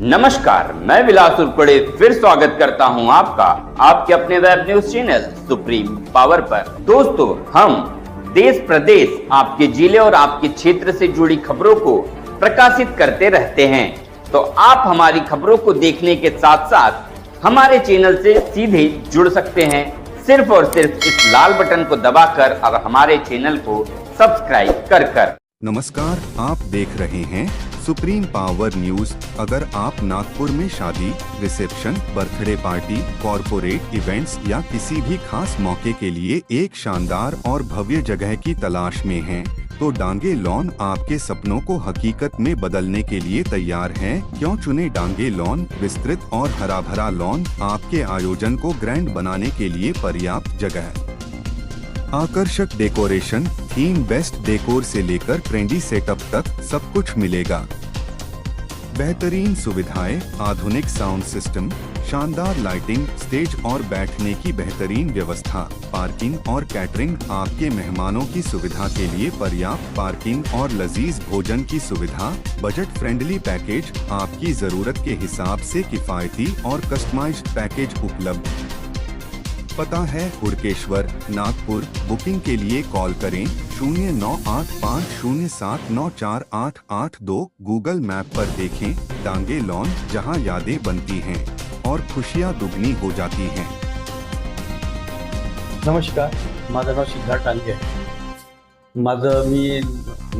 नमस्कार, मैं विलास उर्पड़े फिर स्वागत करता हूं आपका आपके अपने web news channel Supreme Power पर। दोस्तों, हम देश प्रदेश आपके जिले और आपके क्षेत्र से जुड़ी खबरों को प्रकाशित करते रहते हैं, तो आप हमारी खबरों को देखने के साथ साथ हमारे चैनल से सीधे जुड़ सकते हैं सिर्फ और सिर्फ इस लाल बटन को दबाकर और हमारे चैनल को सब्सक्राइब कर। नमस्कार, आप देख रहे हैं सुप्रीम पावर न्यूज। अगर आप नागपुर में शादी, reception, birthday party, corporate events या किसी भी खास मौके के लिए एक शानदार और भव्य जगह की तलाश में हैं, तो डांगे लॉन आपके सपनों को हकीकत में बदलने के लिए तैयार है। क्यों चुने डांगे लॉन? विस्तृत और हरा भरा लॉन आपके आयोजन को ग्रैंड बनाने के लिए पर्याप्त जगह, आकर्षक डेकोरेशन, थीम, बेस्ट डेकोर से लेकर ट्रेंडी सेटअप तक सब कुछ मिलेगा। बेहतरीन सुविधाएं, आधुनिक साउंड सिस्टम, शानदार लाइटिंग, स्टेज और बैठने की बेहतरीन व्यवस्था, पार्किंग और कैटरिंग, आपके मेहमानों की सुविधा के लिए पर्याप्त पार्किंग और लजीज भोजन की सुविधा। बजट फ्रेंडली पैकेज, आपकी जरूरत के हिसाब से किफायती और कस्टमाइज्ड पैकेज उपलब्ध। पता है हुड़केश्वर, नागपुर। बुकिंग के लिए कॉल करें 0985079482। गूगल मैप पर देखें डांगे लॉन, जहां यादें बनती हैं और खुशियां दुगनी हो जाती हैं। नमस्कार, माझं नाव सिद्धार्थ डांगे आहे। मी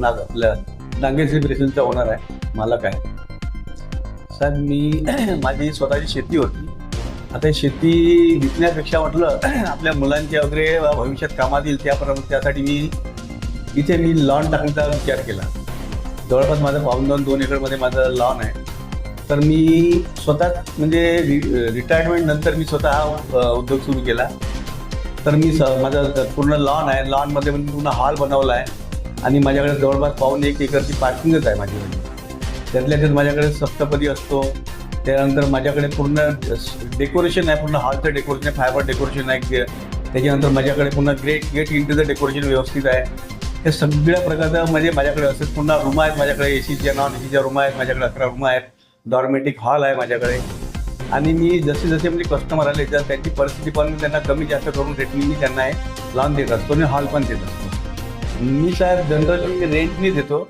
आपल्या डांगे सेलिब्रेशनचा ओनर आहे, मालक आहे। साहेब, मी माझी स्वतःची शेती होती। आता शेती विकण्यापेक्षा म्हटलं आपल्या मुलांच्या वगैरे भविष्यात कामात येईल त्यासाठी मी इथे लॉन टाकण्याचा विचार केला। जवळपास माझं पाऊण 2 एकरमध्ये माझं लॉन आहे। तर मी स्वतः म्हणजे रिटायरमेंट नंतर मी स्वतः हा उद्योग सुरू केला। तर मी माझं पूर्ण लॉन आहे, लॉनमध्ये पूर्ण हॉल बनवला आहे आणि माझ्याकडे जवळपास पाऊण 1 एकरची पार्किंगच आहे माझी। त्यातल्या त्यात माझ्याकडे सप्तपदी असतो। त्यानंतर माझ्याकडे पूर्ण डेकोरेशन आहे, पूर्ण हॉलचं डेकोरेशन आहे, फायबर डेकोरेशन आहे। त्याच्यानंतर माझ्याकडे पूर्ण गेट इंटीरियर डेकोरेशन व्यवस्थित आहे। हे सगळ्या प्रकारचं म्हणजे माझ्याकडे असं पूर्ण रूम आहेत माझ्याकडे, एसीच्या नॉन एसीच्या रूम आहेत माझ्याकडे, 11 रूम आहेत, डॉर्मेटिक हॉल आहे माझ्याकडे। आणि मी जसे म्हणजे कस्टमर आले तर त्यांची परिस्थिती पण त्यांना कमी जास्त करून रेटनी मी त्यांना लॉन देत असतो आणि हॉल पण देत असतो। मी साहेब जनरली रेंटनी देतो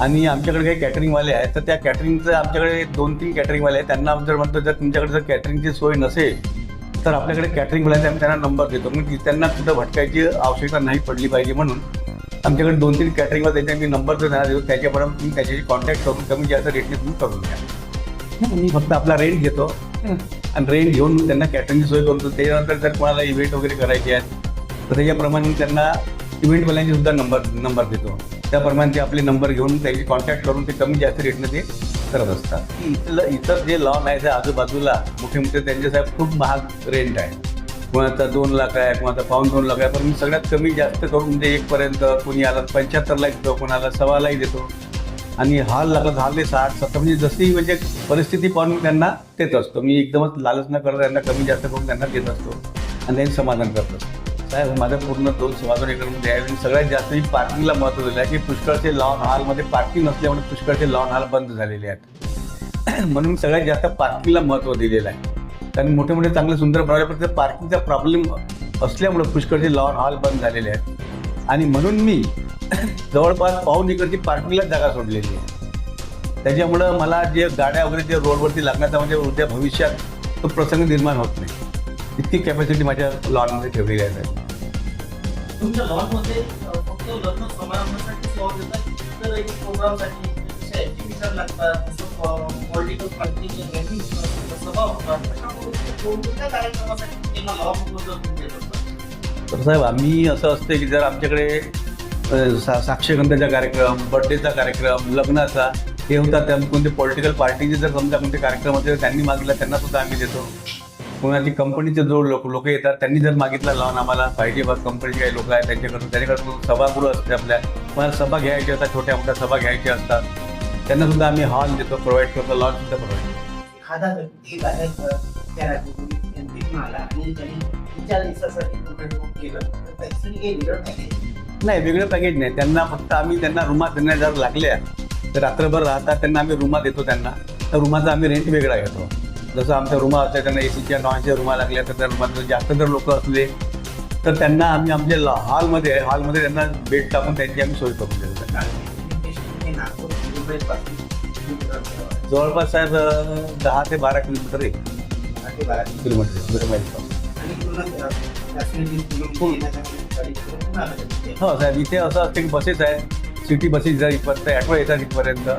आणि आमच्याकडे काही कॅटरिंगवाले आहेत, तर त्या कॅटरिंगचं आमच्याकडे 2-3 कॅटरिंगवाले आहेत। त्यांना जर म्हणतो जर तुमच्याकडे जर कॅटरिंगची सोय नसेल तर आपल्याकडे कॅटरिंगवाल्यांचे आम्ही त्यांना नंबर देतो, म्हणजे त्यांना कुठं भटकायची आवश्यकता नाही पडली पाहिजे म्हणून आमच्याकडे 2-3 कॅटरिंगवाले त्यांचे मी नंबर जर त्यांना देतो, त्याच्यापर्यंत तुम्ही त्याच्याशी कॉन्टॅक्ट करून कमी जास्त रेटने तुम्ही करून घ्या। मी फक्त आपला रेंट घेतो आणि रेंट घेऊन त्यांना कॅटरिंगची सोय करतो। त्याच्यानंतर जर कोणाला इव्हेंट वगैरे करायचे आहेत तर त्याच्याप्रमाणे त्यांना इव्हेंटवाल्यांचे सुद्धा नंबर देतो। त्याप्रमाणे ते आपले नंबर घेऊन त्याची कॉन्टॅक्ट करून ते कमी जास्त रेटने ते करत असतात। इतर जे लॉन आहे त्या आजूबाजूला मोठे त्यांचे साहेब खूप महाग रेंट आहे। कोणाचा 2 लाख आहे, कोणाचा पाऊण 2 लाख आहे, पण मी सगळ्यात कमी जास्त करून म्हणजे 1 पर्यंत, कोणी आला 75 देतो, कोणाला 1.25 लाख देतो आणि हॉल लागला झाले 60-70, म्हणजे जशी म्हणजे परिस्थिती पाहून त्यांना देत असतो। मी एकदमच लालच न करता त्यांना कमी जास्त करून त्यांना देत असतो आणि त्यांनी समाधान करत असतो। साहेब, माझं पूर्ण 2 एकरमध्ये आहे। सगळ्यात जास्त मी पार्किंगला महत्त्व दिलं आहे की पुष्कळचे लॉन हॉलमध्ये पार्किंग नसल्यामुळे पुष्कळचे लॉन हॉल बंद झालेले आहेत, म्हणून सगळ्यात जास्त पार्किंगला महत्त्व दिलेलं आहे। कारण मोठे चांगले सुंदर बनवले, पण पार्किंगचा प्रॉब्लेम असल्यामुळे पुष्कळचे लॉन हॉल बंद झालेले आहेत आणि म्हणून मी जवळपास पाऊण एकरची पार्किंगला जागा सोडलेली आहे। त्याच्यामुळं मला जे गाड्या वगैरे जे रोडवरती लागण्याचा म्हणजे उद्या भविष्यात तो प्रसंग निर्माण होत नाही, इतकी कॅपॅसिटी माझ्या लॉनमध्ये ठेवलेली आहे। तुमच्या लॉनमध्ये फक्त लग्न समारंभासाठी लॉन देतात तर एक प्रोग्रामसाठी जसे ॲक्टिव्हिटीज लागतात, पॉलिटिकल पार्टी सभा होतात, कोणत्या कार्यक्रमासाठी त्यांना लॉन उपलब्ध देत असतात? तर साहेब, आम्ही असं असते की जर आमच्याकडे साक्षगंधाचा कार्यक्रम, बर्थडेचा कार्यक्रम, लग्नाचा हे होतात, त्या कोणते पॉलिटिकल पार्टीचे जर समजा कोणते कार्यक्रम होते त्यांनी मागितला त्यांना सुद्धा आम्ही देतो। कोणाची कंपनीचे जो लोक येतात त्यांनी जर मागितला लॉन आम्हाला पाहिजे, बघ कंपनीचे काही लोक आहेत त्यांच्याकडून सभागृह असते, आपल्या मला सभा घ्यायची असतात, छोट्या मोठ्या सभा घ्यायच्या असतात, त्यांना सुद्धा आम्ही हॉल देतो, प्रोव्हाइड करतो, लॉन सुद्धा प्रोव्हाइड करतो। एखादा व्यक्ती नाही, वेगळं पॅकेज नाही त्यांना, फक्त आम्ही त्यांना रूमा त्यांना जर लागल्या तर रात्रभर राहतात त्यांना आम्ही रूमा देतो त्यांना तर रूमाचा आम्ही रेंट वेगळा घेतो. जसं आमच्या रूमा असल्या त्यांना एसीच्या नॉनच्या रूमा लागल्या तर त्या रूमात जर जास्त जर लोक असले तर त्यांना आम्ही आमच्या हॉलमध्ये त्यांना बेड टाकून त्यांची आम्ही सोय करून देतो. जवळपास साहेब 10 ते 12 किलोमीटर आहे. 12 हो साहेब, इथे असं असतं की बसेस आहेत, सिटी बसेस जर इथपर्यंत ॲटो येतात इथपर्यंत,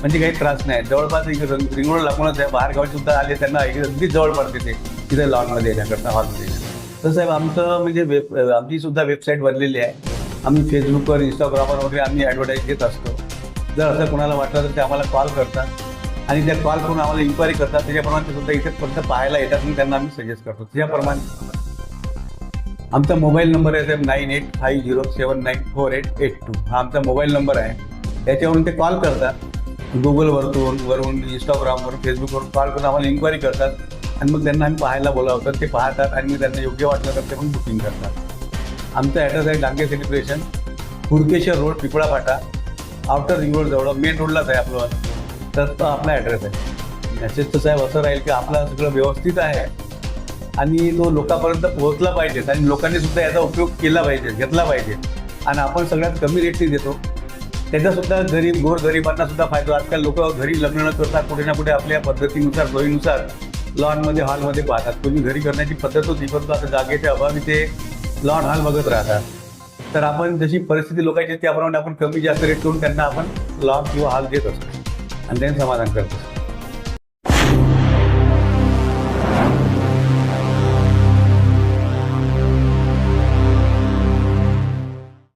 म्हणजे काही त्रास नाही. जवळपास रिंग रोड लागूनच आहे, बाहेर गावी सुद्धा आले त्यांना अगदी जवळ पडते ते तिथे लॉनमध्ये येण्याकरता, हॉलमध्ये येण्याकरता. तर साहेब आमचं म्हणजे आमची सुद्धा वेबसाईट बनलेली आहे. आम्ही फेसबुकवर इंस्टाग्रामवर वगैरे आम्ही ॲडव्हर्टाईज देत असतो. जर असं कोणाला वाटलं तर ते आम्हाला कॉल करतात आणि त्या कॉल करून आम्हाला इन्क्वायरी करतात. त्याच्याप्रमाणे ते सुद्धा इथे फक्त पाहायला येतात आणि त्यांना आम्ही सजेस्ट करतो. त्याप्रमाणे आमचा मोबाईल नंबर आहे साहेब 9850794882. हा आमचा मोबाईल नंबर आहे. याच्यावरून ते कॉल करतात. वरून इंस्टाग्रामवरून फेसबुकवरून कॉल करून आम्हाला इन्क्वायरी करतात आणि मग त्यांना आम्ही पाहायला बोलावतात. ते पाहतात आणि त्यांना योग्य वाटलं तर ते पण बुकिंग करतात. आमचा ॲड्रेस आहे डांगे सेलिब्रेशन, हुडकेश्वर रोड, पिपळा फाटा, आउटर रिंग रोड जवळ, मेन रोडलाच आहे आपलं. तर तो आपला ॲड्रेस आहे. मेसेज तर साहेब असं राहील की आपलं सगळं व्यवस्थित आहे आणि तो लोकांपर्यंत पोहोचला पाहिजे आणि लोकांनी सुद्धा याचा उपयोग केला पाहिजे, घेतला पाहिजे. आणि आपण सगळ्यात कमी रेटने देतो, त्याचासुद्धा गोरगरिबांना सुद्धा फायदा. आजकाल लोक घरी लग्न न करता कुठे ना कुठे आपल्या पद्धतीनुसार सोयीनुसार लॉनमध्ये हॉलमध्ये पाहतात. कोणी घरी करण्याची पद्धत होती, परंतु आता जागेच्या अभावी ते लॉन हॉल बघत राहतात. तर आपण जशी परिस्थिती लोकांची त्याप्रमाणे आपण कमी जास्त रेट करून त्यांना आपण लॉन किंवा हॉल देत असतो आणि त्यांचं समाधान करतो.